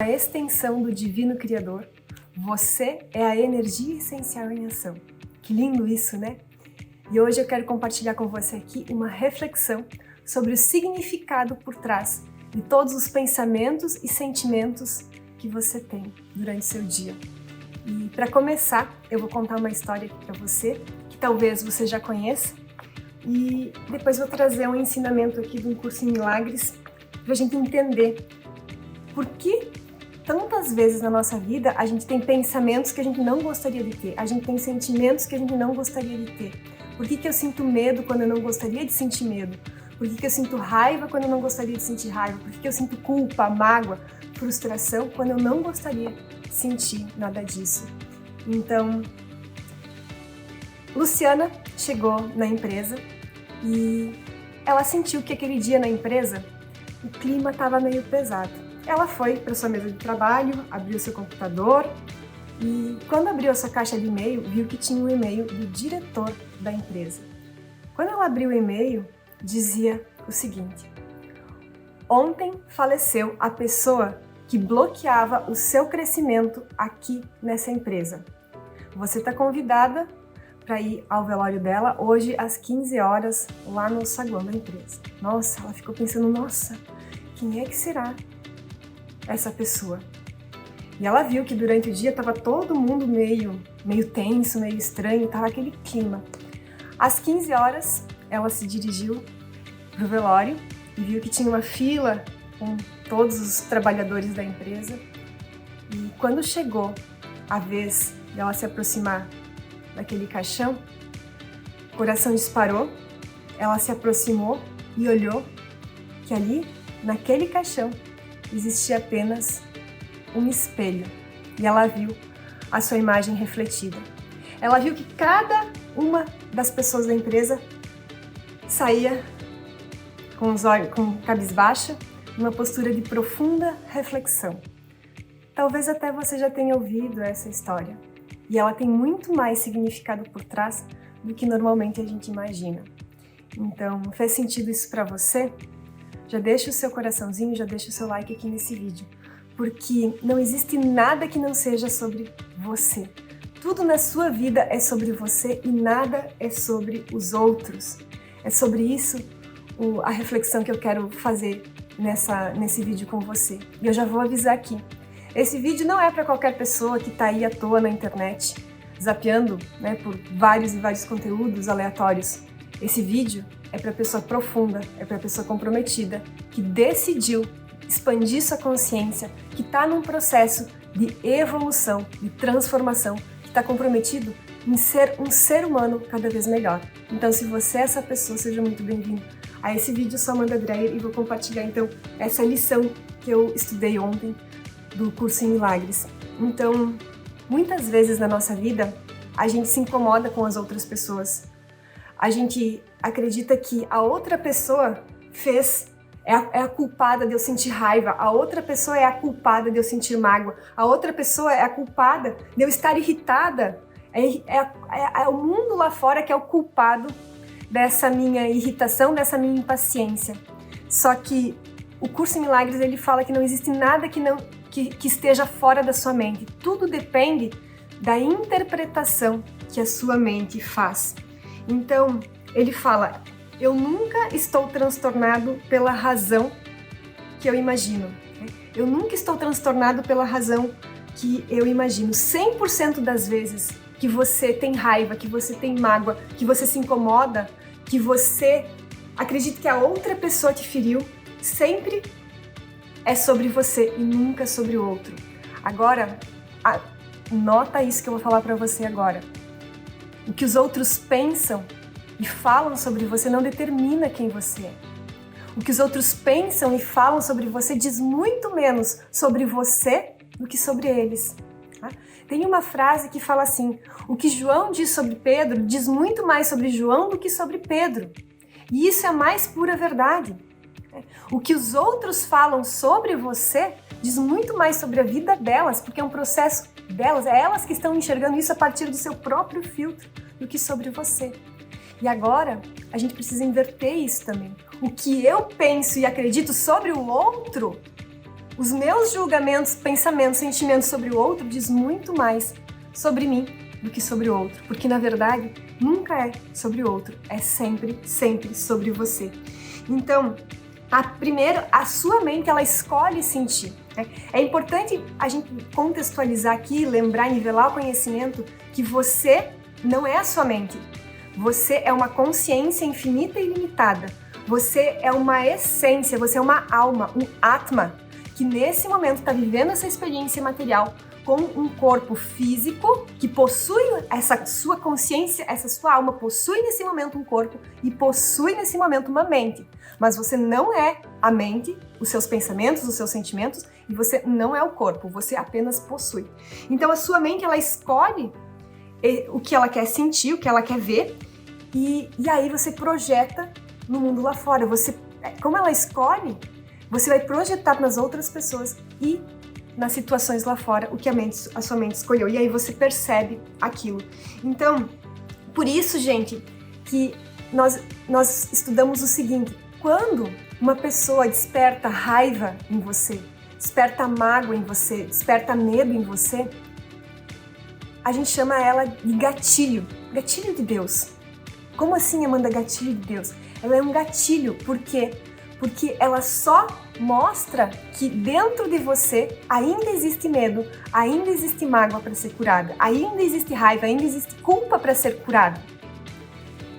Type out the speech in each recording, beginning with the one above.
A extensão do Divino Criador. Você é a energia essencial em ação. Que lindo isso, né? E hoje eu quero compartilhar com você aqui uma reflexão sobre o significado por trás de todos os pensamentos e sentimentos que você tem durante seu dia. E para começar, eu vou contar uma história aqui para você, que talvez você já conheça, e depois vou trazer um ensinamento aqui de um curso em milagres para a gente entender por que tantas vezes na nossa vida a gente tem pensamentos que a gente não gostaria de ter, a gente tem sentimentos que a gente não gostaria de ter. Por que eu sinto medo quando eu não gostaria de sentir medo? Por que eu sinto raiva quando eu não gostaria de sentir raiva? Por que eu sinto culpa, mágoa, frustração quando eu não gostaria de sentir nada disso? Então, Luciana chegou na empresa e ela sentiu que aquele dia na empresa o clima estava meio pesado. Ela foi para sua mesa de trabalho, abriu seu computador e quando abriu essa caixa de e-mail, viu que tinha um e-mail do diretor da empresa. Quando ela abriu o e-mail, dizia o seguinte: ontem faleceu a pessoa que bloqueava o seu crescimento aqui nessa empresa. Você está convidada para ir ao velório dela hoje às 15 horas lá no saguão da empresa. Nossa, ela ficou pensando, nossa, quem é que será essa pessoa? E ela viu que durante o dia estava todo mundo meio tenso, meio estranho, estava aquele clima. Às 15 horas, ela se dirigiu para o velório e viu que tinha uma fila com todos os trabalhadores da empresa. E quando chegou a vez dela se aproximar daquele caixão, o coração disparou, ela se aproximou e olhou que ali, naquele caixão, existia apenas um espelho e ela viu a sua imagem refletida. Ela viu que cada uma das pessoas da empresa saía com os olhos cabisbaixa, numa postura de profunda reflexão. Talvez até você já tenha ouvido essa história e ela tem muito mais significado por trás do que normalmente a gente imagina. Então, fez sentido isso para você? Já deixa o seu coraçãozinho, já deixa o seu like aqui nesse vídeo, porque não existe nada que não seja sobre você. Tudo na sua vida é sobre você e nada é sobre os outros. É sobre isso a reflexão que eu quero fazer nesse vídeo com você. E eu já vou avisar aqui. Esse vídeo não é para qualquer pessoa que está aí à toa na internet, zapeando, né, por vários e vários conteúdos aleatórios. Esse vídeo é para pessoa profunda, é para pessoa comprometida, que decidiu expandir sua consciência, que está num processo de evolução, de transformação, que está comprometido em ser um ser humano cada vez melhor. Então, se você é essa pessoa, seja muito bem-vindo a esse vídeo. Eu sou Amanda Dreyer e vou compartilhar, então, essa lição que eu estudei ontem do curso em Milagres. Então, muitas vezes na nossa vida, a gente se incomoda com as outras pessoas. A gente acredita que a outra pessoa é a culpada de eu sentir raiva, a outra pessoa é a culpada de eu sentir mágoa, a outra pessoa é a culpada de eu estar irritada. É o mundo lá fora que é o culpado dessa minha irritação, dessa minha impaciência. Só que o curso em Milagres, ele fala que não existe nada que esteja fora da sua mente. Tudo depende da interpretação que a sua mente faz. Então, ele fala, eu nunca estou transtornado pela razão que eu imagino. Eu nunca estou transtornado pela razão que eu imagino. 100% das vezes que você tem raiva, que você tem mágoa, que você se incomoda, que você acredita que a outra pessoa te feriu, sempre é sobre você e nunca sobre o outro. Agora, nota isso que eu vou falar para você agora. O que os outros pensam e falam sobre você não determina quem você é. O que os outros pensam e falam sobre você diz muito menos sobre você do que sobre eles. Tá? Tem uma frase que fala assim, o que João diz sobre Pedro diz muito mais sobre João do que sobre Pedro. E isso é a mais pura verdade. O que os outros falam sobre você diz muito mais sobre a vida delas, porque é um processo delas, é elas que estão enxergando isso a partir do seu próprio filtro, do que sobre você. E agora, a gente precisa inverter isso também. O que eu penso e acredito sobre o outro Os meus julgamentos, pensamentos, sentimentos sobre o outro diz muito mais sobre mim do que sobre o outro, porque na verdade nunca é sobre o outro, é sempre, sempre sobre você. Então, primeiro, a sua mente, ela escolhe sentir. Né? É importante a gente contextualizar aqui, lembrar, nivelar o conhecimento que você não é a sua mente. Você é uma consciência infinita e ilimitada. Você é uma essência, você é uma alma, um Atma, que nesse momento está vivendo essa experiência material com um corpo físico que possui essa sua consciência, essa sua alma possui nesse momento um corpo e possui nesse momento uma mente. Mas você não é a mente, os seus pensamentos, os seus sentimentos, e você não é o corpo, você apenas possui. Então a sua mente, ela escolhe o que ela quer sentir, o que ela quer ver, e aí você projeta no mundo lá fora. Como ela escolhe, você vai projetar nas outras pessoas e nas situações lá fora o que a sua mente escolheu. E aí você percebe aquilo. Então, por isso, gente, que nós estudamos o seguinte: quando uma pessoa desperta raiva em você, desperta mágoa em você, desperta medo em você, a gente chama ela de gatilho, gatilho de Deus. Como assim, Amanda, gatilho de Deus? Ela é um gatilho, por quê? Porque ela só mostra que dentro de você ainda existe medo, ainda existe mágoa para ser curada, ainda existe raiva, ainda existe culpa para ser curada.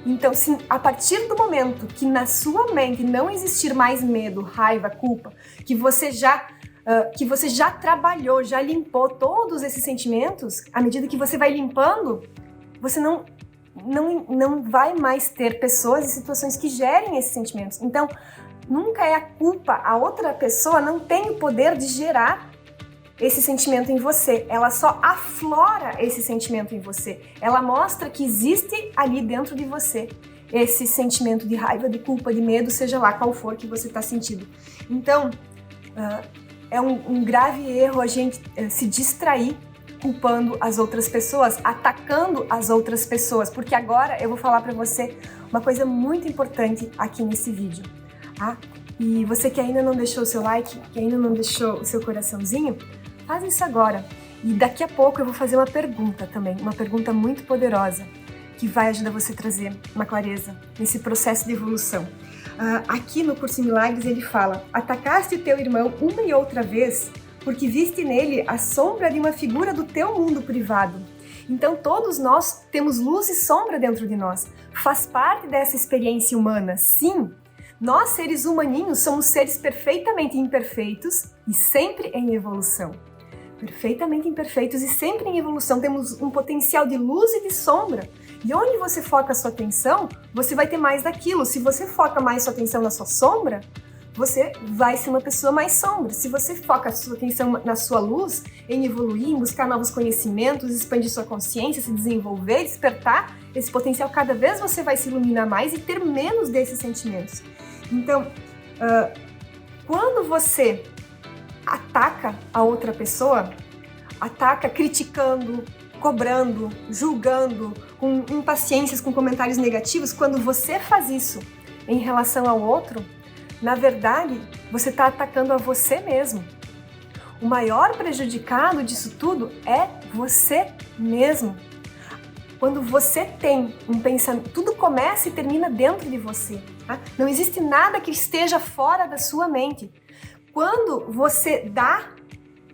Então, se a partir do momento que na sua mente não existir mais medo, raiva, culpa, que você já trabalhou, já limpou todos esses sentimentos, à medida que você vai limpando, você não vai mais ter pessoas e situações que gerem esses sentimentos. Então, nunca é a culpa, a outra pessoa não tem o poder de gerar esse sentimento em você. Ela só aflora esse sentimento em você. Ela mostra que existe ali dentro de você esse sentimento de raiva, de culpa, de medo, seja lá qual for que você está sentindo. Então, é um grave erro a gente se distrair culpando as outras pessoas, atacando as outras pessoas, porque agora eu vou falar para você uma coisa muito importante aqui nesse vídeo. E você que ainda não deixou o seu like, que ainda não deixou o seu coraçãozinho, faz isso agora. E daqui a pouco eu vou fazer uma pergunta também, uma pergunta muito poderosa, que vai ajudar você a trazer uma clareza nesse processo de evolução. Aqui no Curso em Milagres ele fala: atacaste o teu irmão uma e outra vez porque viste nele a sombra de uma figura do teu mundo privado. Então todos nós temos luz e sombra dentro de nós. Faz parte dessa experiência humana, sim. Nós, seres humaninhos, somos seres perfeitamente imperfeitos e sempre em evolução. Perfeitamente imperfeitos e sempre em evolução. Temos um potencial de luz e de sombra. E onde você foca a sua atenção, você vai ter mais daquilo. Se você foca mais sua atenção na sua sombra, você vai ser uma pessoa mais sombra. Se você foca a sua atenção na sua luz, em evoluir, em buscar novos conhecimentos, expandir sua consciência, se desenvolver, despertar esse potencial, cada vez você vai se iluminar mais e ter menos desses sentimentos. Então, quando você ataca a outra pessoa, ataca criticando, cobrando, julgando, com impaciências, com comentários negativos, quando você faz isso em relação ao outro, na verdade, você está atacando a você mesmo. O maior prejudicado disso tudo é você mesmo. Quando você tem um pensamento, tudo começa e termina dentro de você. Tá? Não existe nada que esteja fora da sua mente. Quando você dá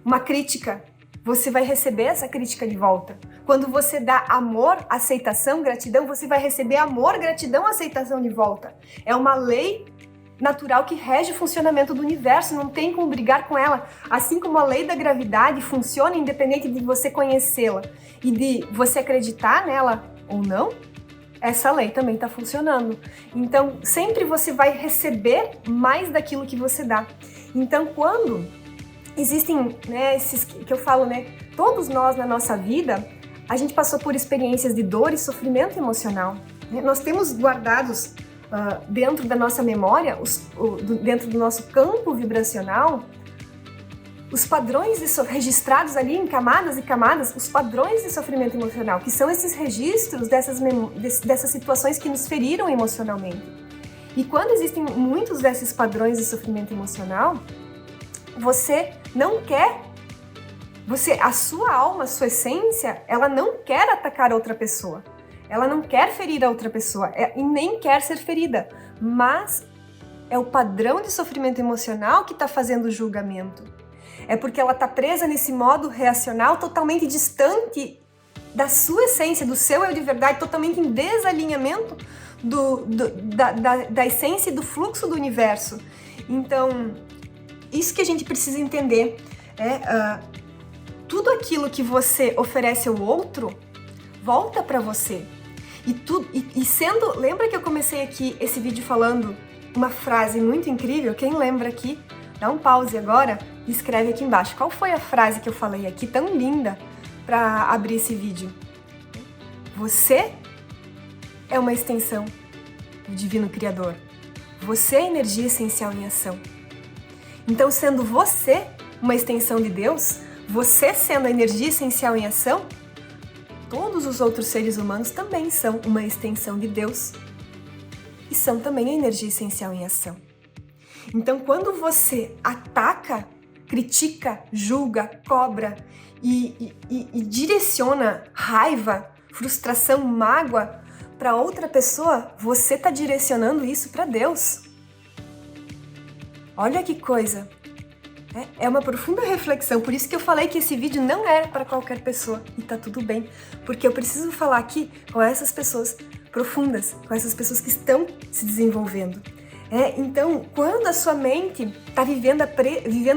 uma crítica, você vai receber essa crítica de volta. Quando você dá amor, aceitação, gratidão, você vai receber amor, gratidão, aceitação de volta. É uma lei natural que rege o funcionamento do universo, não tem como brigar com ela. Assim como a lei da gravidade funciona independente de você conhecê-la e de você acreditar nela ou não, essa lei também está funcionando. Então, sempre você vai receber mais daquilo que você dá. Então, quando existem, esses que eu falo, todos nós na nossa vida, a gente passou por experiências de dor e sofrimento emocional. Nós temos guardados dentro da nossa memória, dentro do nosso campo vibracional, os padrões registrados ali em camadas e camadas, os padrões de sofrimento emocional, que são esses registros dessas situações que nos feriram emocionalmente. E quando existem muitos desses padrões de sofrimento emocional, você não quer, a sua alma, a sua essência, ela não quer atacar outra pessoa. Ela não quer ferir a outra pessoa e nem quer ser ferida, mas é o padrão de sofrimento emocional que está fazendo o julgamento. É porque ela está presa nesse modo reacional totalmente distante da sua essência, do seu eu de verdade, totalmente em desalinhamento da essência e do fluxo do universo. Então, isso que a gente precisa entender tudo aquilo que você oferece ao outro volta para você. Lembra que eu comecei aqui esse vídeo falando uma frase muito incrível? Quem lembra aqui, dá um pause agora e escreve aqui embaixo. Qual foi a frase que eu falei aqui tão linda para abrir esse vídeo? Você é uma extensão do Divino Criador. Você é energia essencial em ação. Então, sendo você uma extensão de Deus, você sendo a energia essencial em ação, todos os outros seres humanos também são uma extensão de Deus e são também a energia essencial em ação. Então, quando você ataca, critica, julga, cobra e direciona raiva, frustração, mágoa para outra pessoa, você está direcionando isso para Deus. Olha que coisa! É uma profunda reflexão, por isso que eu falei que esse vídeo não era para qualquer pessoa, e tá tudo bem, porque eu preciso falar aqui com essas pessoas profundas, com essas pessoas que estão se desenvolvendo. Então, quando a sua mente está vivendo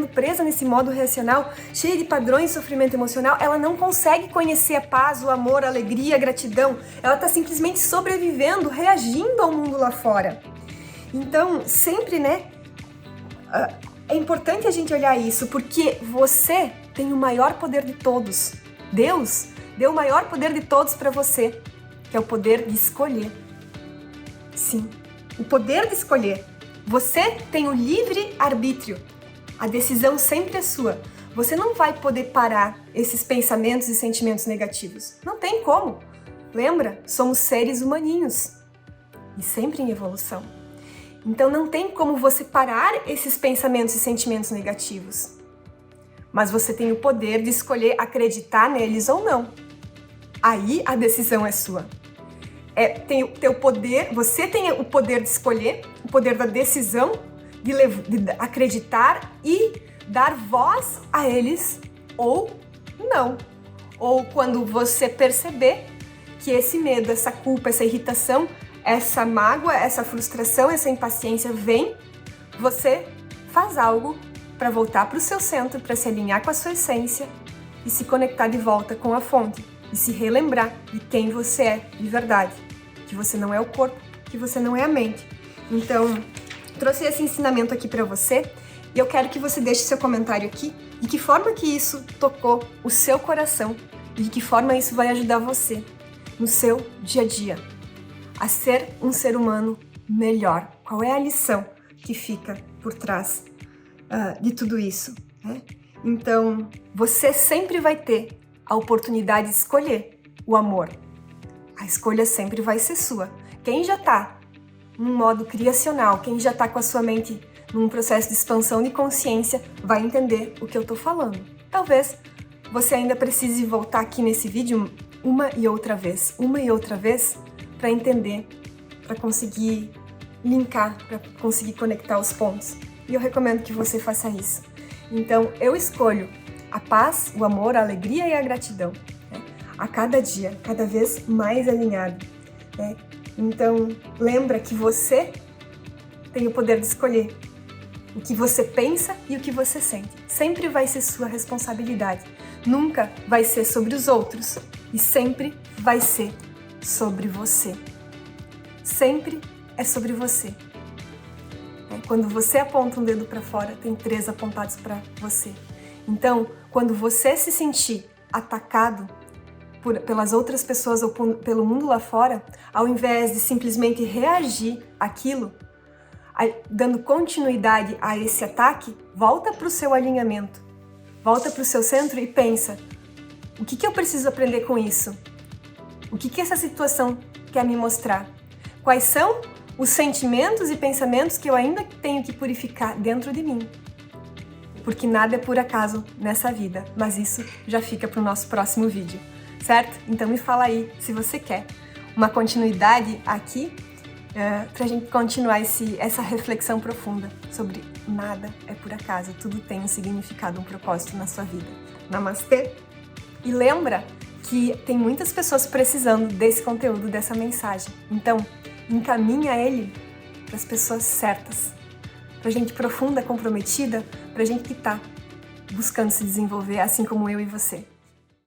presa nesse modo reacional, cheia de padrões de sofrimento emocional, ela não consegue conhecer a paz, o amor, a alegria, a gratidão, ela está simplesmente sobrevivendo, reagindo ao mundo lá fora. Então, sempre, é importante a gente olhar isso, porque você tem o maior poder de todos. Deus deu o maior poder de todos para você, que é o poder de escolher. Sim, o poder de escolher. Você tem o livre arbítrio. A decisão sempre é sua. Você não vai poder parar esses pensamentos e sentimentos negativos. Não tem como. Lembra? Somos seres humaninhos e sempre em evolução. Então não tem como você parar esses pensamentos e sentimentos negativos. Mas você tem o poder de escolher acreditar neles ou não. Aí a decisão é sua. Você tem o poder de escolher, o poder da decisão, de acreditar e dar voz a eles ou não. Ou quando você perceber que esse medo, essa culpa, essa irritação, essa mágoa, essa frustração, essa impaciência vem, você faz algo para voltar para o seu centro, para se alinhar com a sua essência e se conectar de volta com a fonte e se relembrar de quem você é de verdade, que você não é o corpo, que você não é a mente. Então, trouxe esse ensinamento aqui para você e eu quero que você deixe seu comentário aqui de que forma que isso tocou o seu coração e de que forma isso vai ajudar você no seu dia a dia a ser um ser humano melhor. Qual é a lição que fica por trás de tudo isso? Então, você sempre vai ter a oportunidade de escolher o amor. A escolha sempre vai ser sua. Quem já está num modo criacional, quem já está com a sua mente num processo de expansão de consciência, vai entender o que eu estou falando. Talvez você ainda precise voltar aqui nesse vídeo uma e outra vez, para entender, para conseguir linkar, para conseguir conectar os pontos. E eu recomendo que você faça isso. Então, eu escolho a paz, o amor, a alegria e a gratidão, a cada dia, cada vez mais alinhado. Então, lembra que você tem o poder de escolher o que você pensa e o que você sente. Sempre vai ser sua responsabilidade. Nunca vai ser sobre os outros e sempre vai ser sobre você. Sempre é sobre você. Quando você aponta um dedo para fora, tem 3 apontados para você. Então, quando você se sentir atacado pelas outras pessoas ou pelo mundo lá fora, ao invés de simplesmente reagir àquilo, dando continuidade a esse ataque, volta para o seu alinhamento, volta para o seu centro e pensa: o que eu preciso aprender com isso? O que essa situação quer me mostrar? Quais são os sentimentos e pensamentos que eu ainda tenho que purificar dentro de mim? porque nada é por acaso nessa vida, mas isso já fica para o nosso próximo vídeo, certo? Então me fala aí se você quer uma continuidade aqui, para a gente continuar essa reflexão profunda sobre nada é por acaso, tudo tem um significado, um propósito na sua vida. Namastê! E lembra que tem muitas pessoas precisando desse conteúdo, dessa mensagem. Então, encaminha ele para as pessoas certas, para gente profunda, comprometida, para gente que está buscando se desenvolver, assim como eu e você.